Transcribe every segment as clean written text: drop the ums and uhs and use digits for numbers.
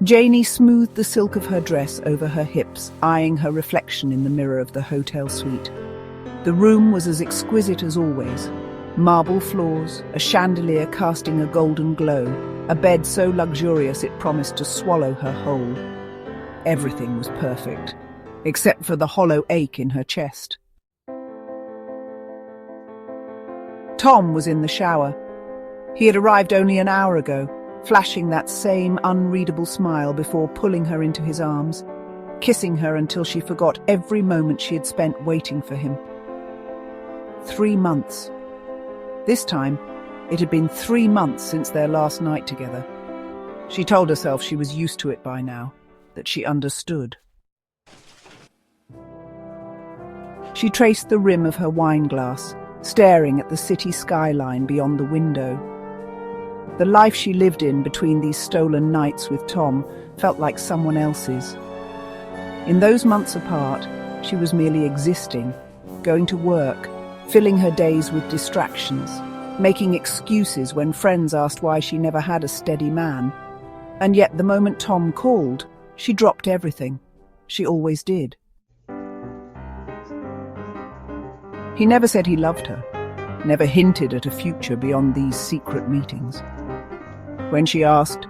Janie smoothed the silk of her dress over her hips, eyeing her reflection in the mirror of the hotel suite. The room was as exquisite as always. Marble floors, a chandelier casting a golden glow, a bed so luxurious it promised to swallow her whole. Everything was perfect, except for the hollow ache in her chest. Tom was in the shower. He had arrived only an hour ago, flashing that same unreadable smile before pulling her into his arms, kissing her until she forgot every moment she had spent waiting for him. 3 months. This time, it had been 3 months since their last night together. She told herself she was used to it by now, that she understood. She traced the rim of her wine glass, staring at the city skyline beyond the window. The life she lived in between these stolen nights with Tom felt like someone else's. In those months apart, she was merely existing, going to work, filling her days with distractions, making excuses when friends asked why she never had a steady man. And yet the moment Tom called, she dropped everything. She always did. He never said he loved her, never hinted at a future beyond these secret meetings. When she asked,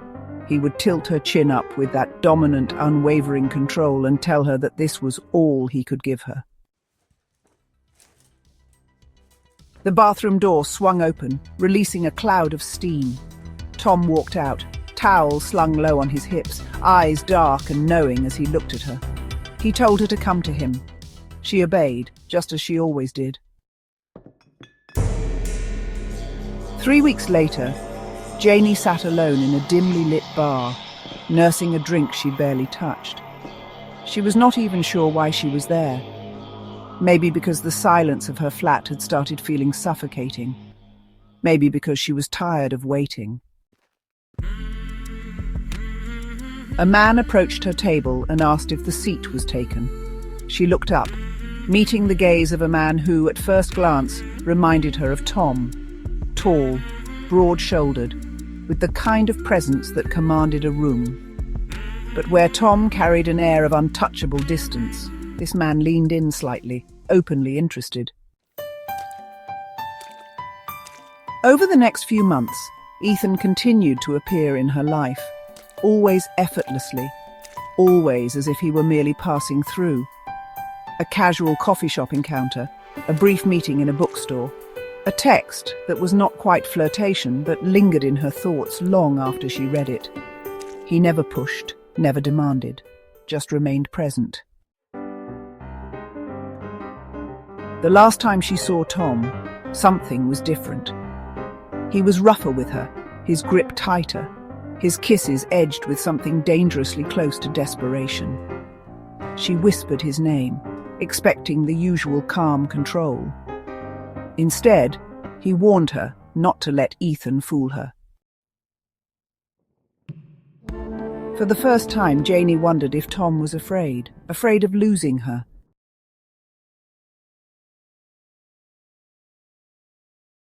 he would tilt her chin up with that dominant, unwavering control and tell her that this was all he could give her. The bathroom door swung open, releasing a cloud of steam. Tom walked out, towel slung low on his hips, eyes dark and knowing as he looked at her. He told her to come to him. She obeyed, just as she always did. 3 weeks later, Janie sat alone in a dimly lit bar, nursing a drink she'd barely touched. She was not even sure why she was there. Maybe because the silence of her flat had started feeling suffocating. Maybe because she was tired of waiting. A man approached her table and asked if the seat was taken. She looked up, meeting the gaze of a man who, at first glance, reminded her of Tom. Tall, broad-shouldered, with the kind of presence that commanded a room. But where Tom carried an air of untouchable distance, this man leaned in slightly, openly interested. Over the next few months, Ethan continued to appear in her life, always effortlessly, always as if he were merely passing through. A casual coffee shop encounter, a brief meeting in a bookstore, a text that was not quite flirtation but lingered in her thoughts long after she read it. He never pushed, never demanded, just remained present. The last time she saw Tom, something was different. He was rougher with her, his grip tighter, his kisses edged with something dangerously close to desperation. She whispered his name, expecting the usual calm control. Instead, he warned her not to let Ethan fool her. For the first time, Janie wondered if Tom was afraid of losing her,